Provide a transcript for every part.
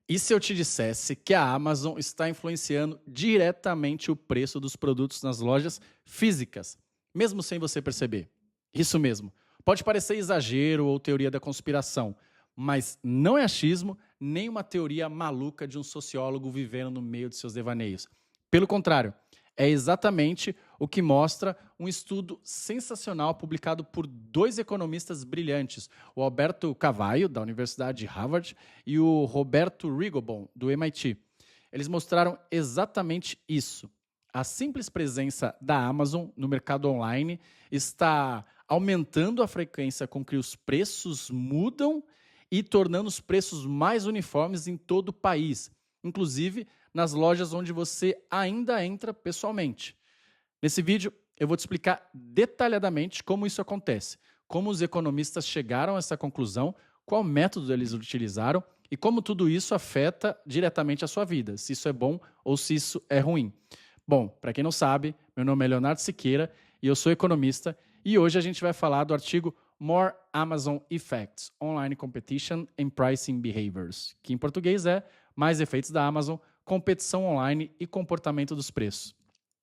E se eu te dissesse que a Amazon está influenciando diretamente o preço dos produtos nas lojas físicas, mesmo sem você perceber? Isso mesmo. Pode parecer exagero ou teoria da conspiração, mas não é achismo nem uma teoria maluca de um sociólogo vivendo no meio de seus devaneios. Pelo contrário, é exatamente o que mostra um estudo sensacional publicado por dois economistas brilhantes, o Alberto Cavallo, da Universidade de Harvard, e o Roberto Rigobon, do MIT. Eles mostraram exatamente isso. A simples presença da Amazon no mercado online está aumentando a frequência com que os preços mudam e tornando os preços mais uniformes em todo o país, inclusive nas lojas onde você ainda entra pessoalmente. Nesse vídeo, eu vou te explicar detalhadamente como isso acontece, como os economistas chegaram a essa conclusão, qual método eles utilizaram e como tudo isso afeta diretamente a sua vida, se isso é bom ou se isso é ruim. Bom, para quem não sabe, meu nome é Leonardo Siqueira e eu sou economista e hoje a gente vai falar do artigo More Amazon Effects, Online Competition and Pricing Behaviors, que em português é Mais efeitos da Amazon, competição online e comportamento dos preços.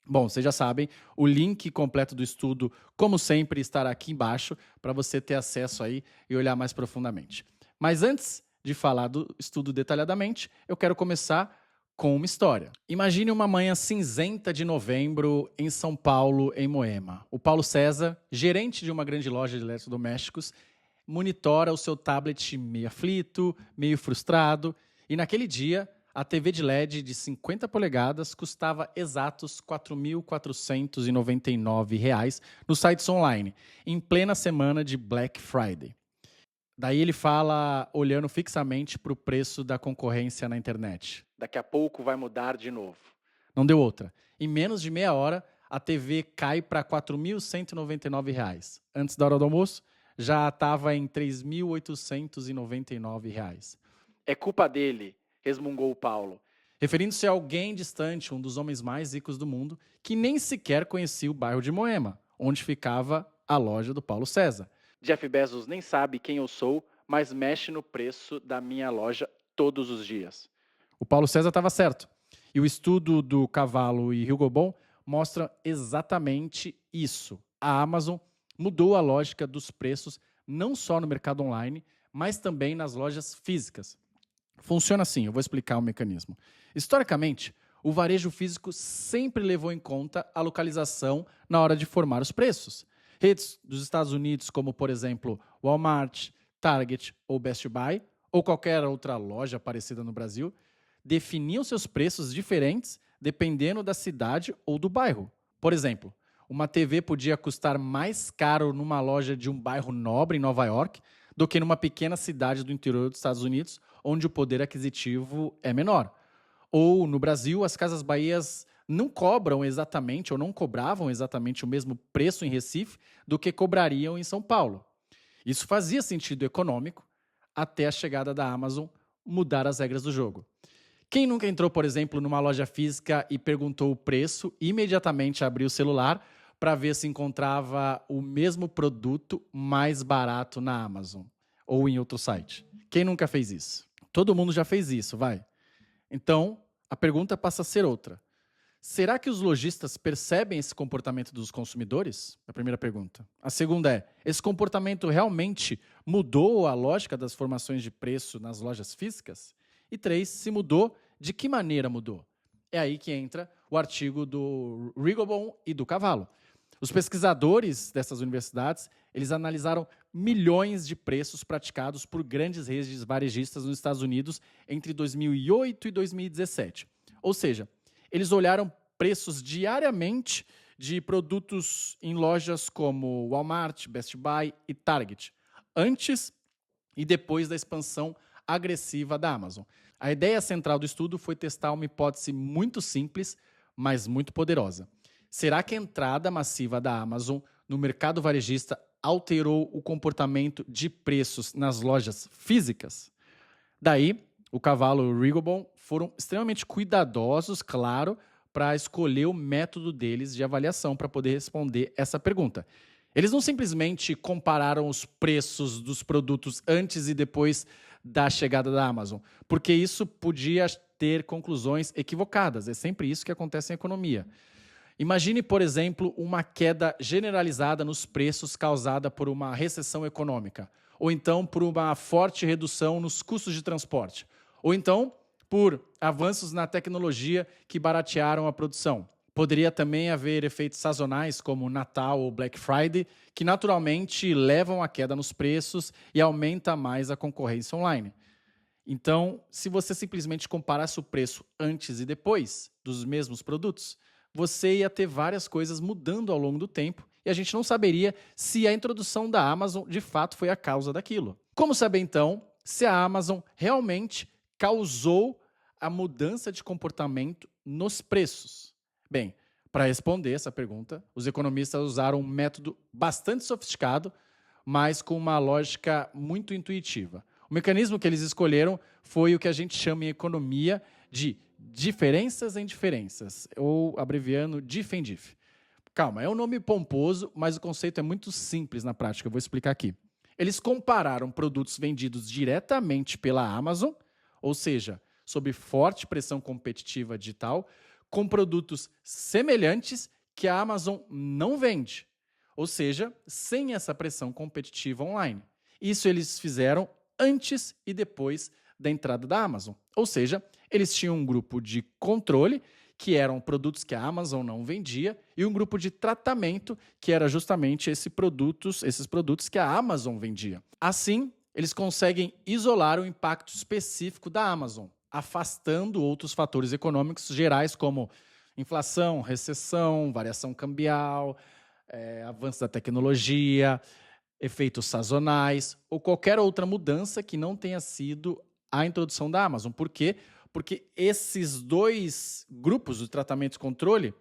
Bom, vocês já sabem, o link completo do estudo, como sempre, estará aqui embaixo para você ter acesso aí e olhar mais profundamente. Mas antes de falar do estudo detalhadamente, eu quero começar com uma história. Imagine uma manhã cinzenta de novembro em São Paulo, em Moema. O Paulo César, gerente de uma grande loja de eletrodomésticos, monitora o seu tablet meio aflito, meio frustrado, e naquele dia a TV de LED de 50 polegadas custava exatos R$ 4.499 nos sites online, em plena semana de Black Friday. Daí ele fala, olhando fixamente para o preço da concorrência na internet. Daqui a pouco vai mudar de novo. Não deu outra. Em menos de meia hora, a TV cai para R$ 4.199. Antes da hora do almoço, já estava em R$ 3.899. É culpa dele, resmungou o Paulo, referindo-se a alguém distante, um dos homens mais ricos do mundo, que nem sequer conhecia o bairro de Moema, onde ficava a loja do Paulo César. Jeff Bezos nem sabe quem eu sou, mas mexe no preço da minha loja todos os dias. O Paulo César estava certo. E o estudo do Cavallo e Rigobon mostra exatamente isso. A Amazon mudou a lógica dos preços não só no mercado online, mas também nas lojas físicas. Funciona assim, eu vou explicar o mecanismo. Historicamente, o varejo físico sempre levou em conta a localização na hora de formar os preços. Redes dos Estados Unidos, como por exemplo Walmart, Target ou Best Buy, ou qualquer outra loja parecida no Brasil, definiam seus preços diferentes dependendo da cidade ou do bairro. Por exemplo, uma TV podia custar mais caro numa loja de um bairro nobre em Nova York do que numa pequena cidade do interior dos Estados Unidos, onde o poder aquisitivo é menor. Ou, no Brasil, as Casas Bahias não cobram exatamente ou não cobravam exatamente o mesmo preço em Recife do que cobrariam em São Paulo. Isso fazia sentido econômico até a chegada da Amazon mudar as regras do jogo. Quem nunca entrou, por exemplo, numa loja física e perguntou o preço e imediatamente abriu o celular para ver se encontrava o mesmo produto mais barato na Amazon ou em outro site? Quem nunca fez isso? Todo mundo já fez isso, vai. Então, a pergunta passa a ser outra. Será que os lojistas percebem esse comportamento dos consumidores? A primeira pergunta. A segunda é, esse comportamento realmente mudou a lógica das formações de preço nas lojas físicas? E três, se mudou, de que maneira mudou? É aí que entra o artigo do Rigobon e do Cavallo. Os pesquisadores dessas universidades, eles analisaram milhões de preços praticados por grandes redes varejistas nos Estados Unidos entre 2008 e 2017. Ou seja, eles olharam preços diariamente de produtos em lojas como Walmart, Best Buy e Target, antes e depois da expansão agressiva da Amazon. A ideia central do estudo foi testar uma hipótese muito simples, mas muito poderosa. Será que a entrada massiva da Amazon no mercado varejista alterou o comportamento de preços nas lojas físicas? Daí, o Cavallo e o Rigobon foram extremamente cuidadosos, claro, para escolher o método deles de avaliação para poder responder essa pergunta. Eles não simplesmente compararam os preços dos produtos antes e depois da chegada da Amazon, porque isso podia ter conclusões equivocadas. É sempre isso que acontece em economia. Imagine, por exemplo, uma queda generalizada nos preços causada por uma recessão econômica, ou então por uma forte redução nos custos de transporte, ou então por avanços na tecnologia que baratearam a produção. Poderia também haver efeitos sazonais, como Natal ou Black Friday, que naturalmente levam à queda nos preços e aumenta mais a concorrência online. Então, se você simplesmente comparasse o preço antes e depois dos mesmos produtos, você ia ter várias coisas mudando ao longo do tempo e a gente não saberia se a introdução da Amazon de fato foi a causa daquilo. Como saber então se a Amazon realmente causou a mudança de comportamento nos preços? Bem, para responder essa pergunta, os economistas usaram um método bastante sofisticado, mas com uma lógica muito intuitiva. O mecanismo que eles escolheram foi o que a gente chama em economia de diferenças em diferenças, ou abreviando DIF em DIF. Calma, é um nome pomposo, mas o conceito é muito simples na prática, eu vou explicar aqui. Eles compararam produtos vendidos diretamente pela Amazon, ou seja, sob forte pressão competitiva digital, com produtos semelhantes que a Amazon não vende, ou seja, sem essa pressão competitiva online. Isso eles fizeram antes e depois da entrada da Amazon, ou seja, eles tinham um grupo de controle, que eram produtos que a Amazon não vendia, e um grupo de tratamento, que era justamente esses produtos que a Amazon vendia. Assim, eles conseguem isolar o impacto específico da Amazon, afastando outros fatores econômicos gerais como inflação, recessão, variação cambial, avanço da tecnologia, efeitos sazonais ou qualquer outra mudança que não tenha sido a introdução da Amazon. Por quê? Porque esses dois grupos de tratamento e controle,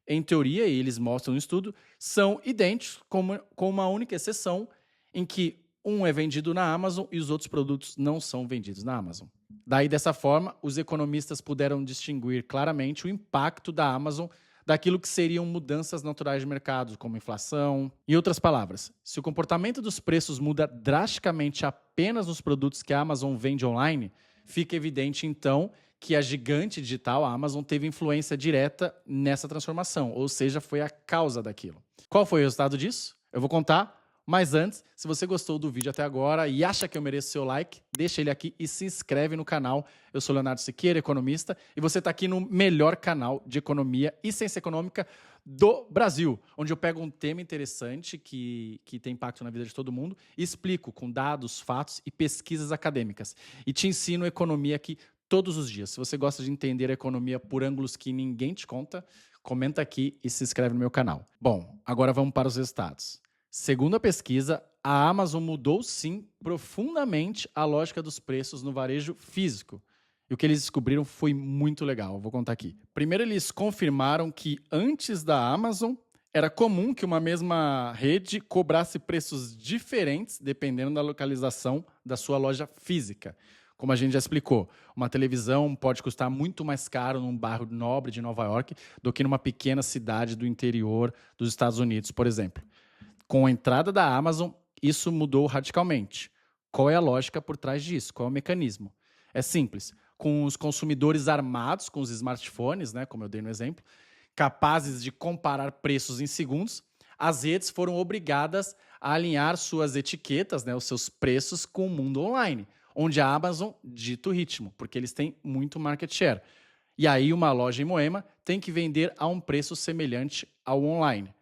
em teoria, e eles mostram no estudo, são idênticos, com uma única exceção, em que um é vendido na Amazon e os outros produtos não são vendidos na Amazon. Daí, dessa forma, os economistas puderam distinguir claramente o impacto da Amazon daquilo que seriam mudanças naturais de mercado, como inflação. Em outras palavras, se o comportamento dos preços muda drasticamente apenas nos produtos que a Amazon vende online, fica evidente, então, que a gigante digital, a Amazon, teve influência direta nessa transformação, ou seja, foi a causa daquilo. Qual foi o resultado disso? Eu vou contar. Mas antes, se você gostou do vídeo até agora e acha que eu mereço seu like, deixa ele aqui e se inscreve no canal. Eu sou Leonardo Siqueira, economista, e você está aqui no melhor canal de economia e ciência econômica do Brasil, onde eu pego um tema interessante que tem impacto na vida de todo mundo e explico com dados, fatos e pesquisas acadêmicas. E te ensino economia aqui todos os dias. Se você gosta de entender a economia por ângulos que ninguém te conta, comenta aqui e se inscreve no meu canal. Bom, agora vamos para os resultados. Segundo a pesquisa, a Amazon mudou sim profundamente a lógica dos preços no varejo físico. E o que eles descobriram foi muito legal, vou contar aqui. Primeiro, eles confirmaram que antes da Amazon era comum que uma mesma rede cobrasse preços diferentes dependendo da localização da sua loja física. Como a gente já explicou, uma televisão pode custar muito mais caro num bairro nobre de Nova York do que numa pequena cidade do interior dos Estados Unidos, por exemplo. Com a entrada da Amazon, isso mudou radicalmente. Qual é a lógica por trás disso? Qual é o mecanismo? É simples. Com os consumidores armados com os smartphones, né, como eu dei no exemplo, capazes de comparar preços em segundos, as redes foram obrigadas a alinhar suas etiquetas, né, os seus preços, com o mundo online, onde a Amazon dita o ritmo, porque eles têm muito market share. E aí uma loja em Moema tem que vender a um preço semelhante ao online.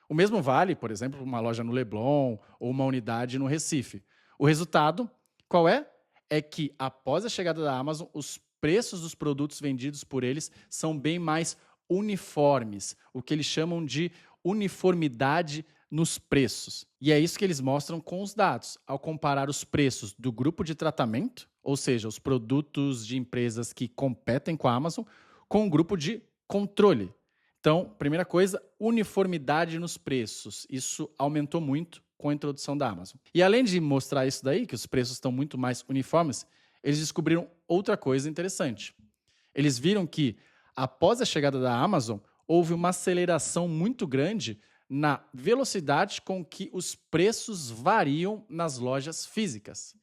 O mesmo vale, por exemplo, uma loja no Leblon ou uma unidade no Recife. O resultado, qual é? É que, após a chegada da Amazon, os preços dos produtos vendidos por eles são bem mais uniformes, o que eles chamam de uniformidade nos preços. E é isso que eles mostram com os dados, ao comparar os preços do grupo de tratamento, ou seja, os produtos de empresas que competem com a Amazon, com o grupo de controle. Então, primeira coisa, uniformidade nos preços. Isso aumentou muito com a introdução da Amazon. E além de mostrar isso daí, que os preços estão muito mais uniformes, eles descobriram outra coisa interessante. Eles viram que, após a chegada da Amazon, houve uma aceleração muito grande na velocidade com que os preços variam nas lojas físicas.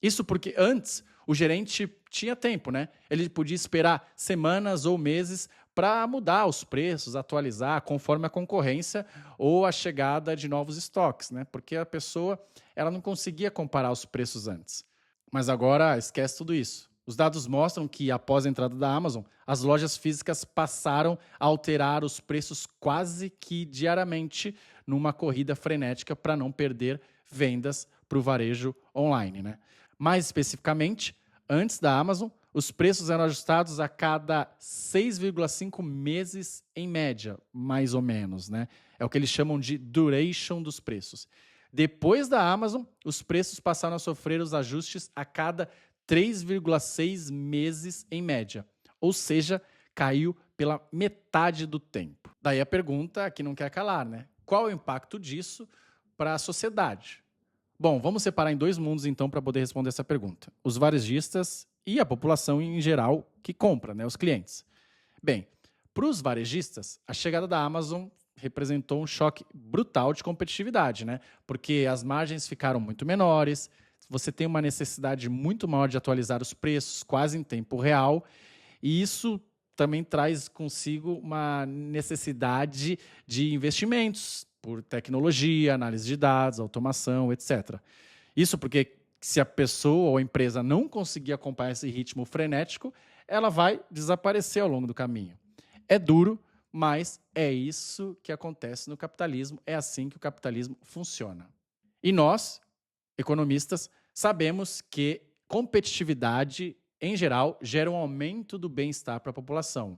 Isso porque antes O gerente tinha tempo, né? Ele podia esperar semanas ou meses para mudar os preços, atualizar conforme a concorrência ou a chegada de novos estoques, né? Porque a pessoa ela não conseguia comparar os preços antes. Mas agora esquece tudo isso. Os dados mostram que, após a entrada da Amazon, as lojas físicas passaram a alterar os preços quase que diariamente numa corrida frenética para não perder vendas para o varejo online, né? Mais especificamente, antes da Amazon, os preços eram ajustados a cada 6,5 meses em média, mais ou menos, né? É o que eles chamam de duration dos preços. Depois da Amazon, os preços passaram a sofrer os ajustes a cada 3,6 meses em média. Ou seja, caiu pela metade do tempo. Daí a pergunta que não quer calar, né? Qual é o impacto disso para a sociedade? Bom, vamos separar em dois mundos então para poder responder essa pergunta. Os varejistas e a população em geral que compra, né, os clientes. Bem, para os varejistas, a chegada da Amazon representou um choque brutal de competitividade, né? Porque as margens ficaram muito menores, você tem uma necessidade muito maior de atualizar os preços quase em tempo real, e isso também traz consigo uma necessidade de investimentos por tecnologia, análise de dados, automação, etc. Isso porque se a pessoa ou a empresa não conseguir acompanhar esse ritmo frenético, ela vai desaparecer ao longo do caminho. É duro, mas é isso que acontece no capitalismo, é assim que o capitalismo funciona. E nós, economistas, sabemos que competitividade, em geral, gera um aumento do bem-estar para a população.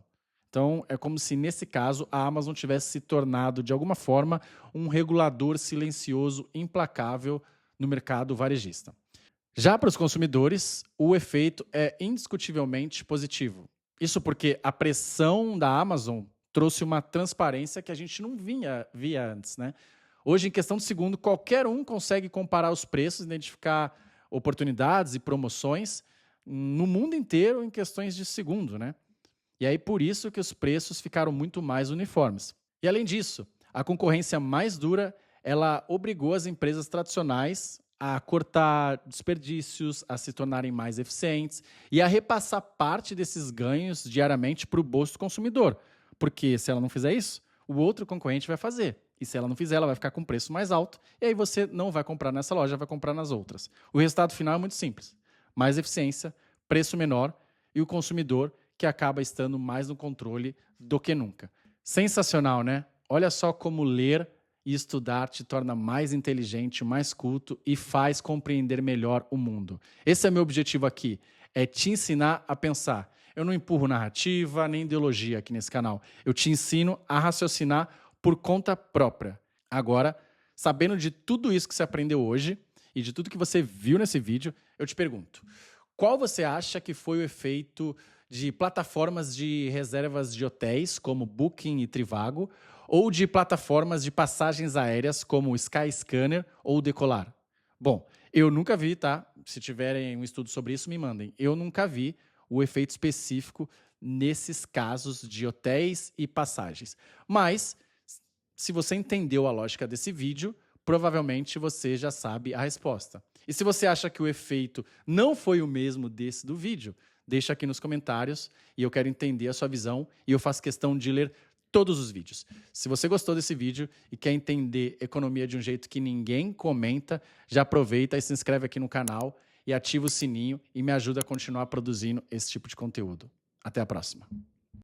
Então, é como se, nesse caso, a Amazon tivesse se tornado, de alguma forma, um regulador silencioso, implacável no mercado varejista. Já para os consumidores, o efeito é indiscutivelmente positivo. Isso porque a pressão da Amazon trouxe uma transparência que a gente não via antes, né? Hoje, em questão de segundo, qualquer um consegue comparar os preços, identificar oportunidades e promoções no mundo inteiro em questões de segundo, né? E aí, por isso que os preços ficaram muito mais uniformes. E, além disso, a concorrência mais dura, ela obrigou as empresas tradicionais a cortar desperdícios, a se tornarem mais eficientes e a repassar parte desses ganhos diariamente para o bolso do consumidor. Porque se ela não fizer isso, o outro concorrente vai fazer. E se ela não fizer, ela vai ficar com preço mais alto. E aí você não vai comprar nessa loja, vai comprar nas outras. O resultado final é muito simples. Mais eficiência, preço menor e o consumidor que acaba estando mais no controle do que nunca. Sensacional, né? Olha só como ler e estudar te torna mais inteligente, mais culto e faz compreender melhor o mundo. Esse é meu objetivo aqui, é te ensinar a pensar. Eu não empurro narrativa nem ideologia aqui nesse canal. Eu te ensino a raciocinar por conta própria. Agora, sabendo de tudo isso que você aprendeu hoje e de tudo que você viu nesse vídeo, eu te pergunto, qual você acha que foi o efeito de plataformas de reservas de hotéis, como Booking e Trivago, ou de plataformas de passagens aéreas, como Skyscanner ou Decolar? Bom, eu nunca vi, tá? Se tiverem um estudo sobre isso, me mandem. Eu nunca vi o efeito específico nesses casos de hotéis e passagens. Mas, se você entendeu a lógica desse vídeo, provavelmente você já sabe a resposta. E se você acha que o efeito não foi o mesmo desse do vídeo, deixa aqui nos comentários e eu quero entender a sua visão e eu faço questão de ler todos os vídeos. Se você gostou desse vídeo e quer entender economia de um jeito que ninguém comenta, já aproveita e se inscreve aqui no canal e ativa o sininho e me ajuda a continuar produzindo esse tipo de conteúdo. Até a próxima.